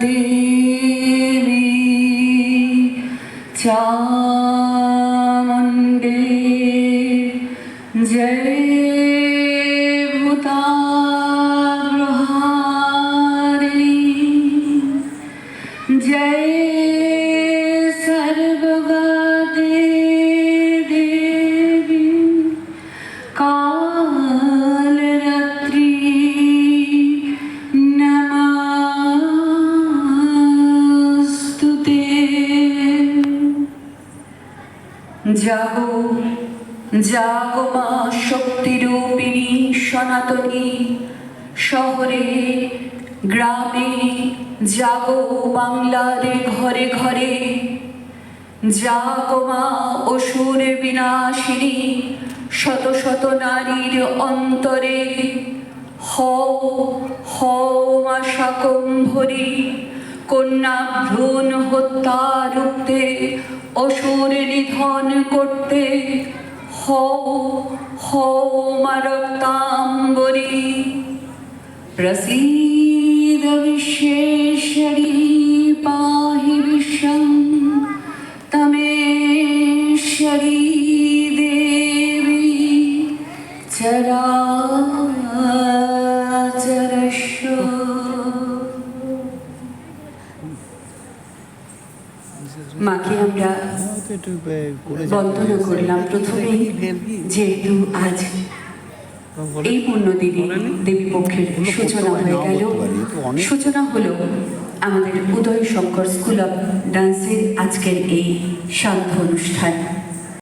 देवी चामुण्डे जय भूताग्रहारिणी जय सर्वगते देवी कालरात्रि नमस्तुते। जागो जागो मा शक्तिरूपिणी सनातनी शहरे ग्रामे जागो बांगलार घरे घरे जागो मा असुर विनाशिनी शत शत नारीर अंतरे हও হও মা শাকম্ভরী কন্যা ভ্রূণ হত্যা রুখতে অসুর নিধন করতে হও হও মা রক্তাম্বরী प्रसीद विश्वेश्वरी पाहि विश्वं तमेश्वरी देवी चराचरस्व। মাকে আমরা বন্দনা করলাম প্রথমেই, যেহেতু আজ এই পুণ্যদিনে দেবী পক্ষের সূচনা হয়ে গেল। সূচনা হলো আমাদের উদয় শঙ্কর স্কুল অফ ডান্সের আজকের এই সান্ধ্য অনুষ্ঠান।